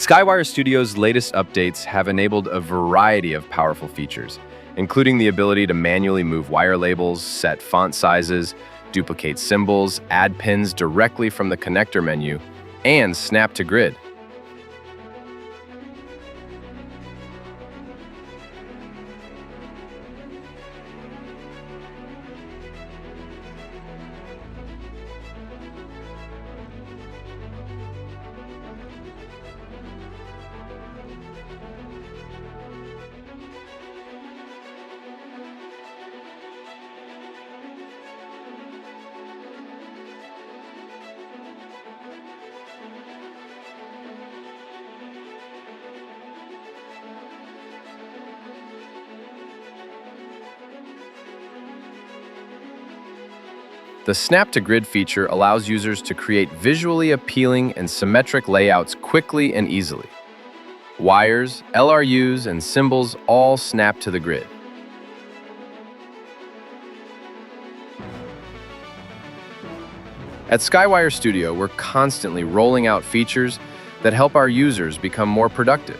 SkyWire Studio's latest updates have enabled a variety of powerful features, including the ability to manually move wire labels, set font sizes, duplicate symbols, add pins directly from the connector menu, and snap to grid. The Snap to Grid feature allows users to create visually appealing and symmetric layouts quickly and easily. Wires, LRUs, and symbols all snap to the grid. At SkyWire Studio, we're constantly rolling out features that help our users become more productive.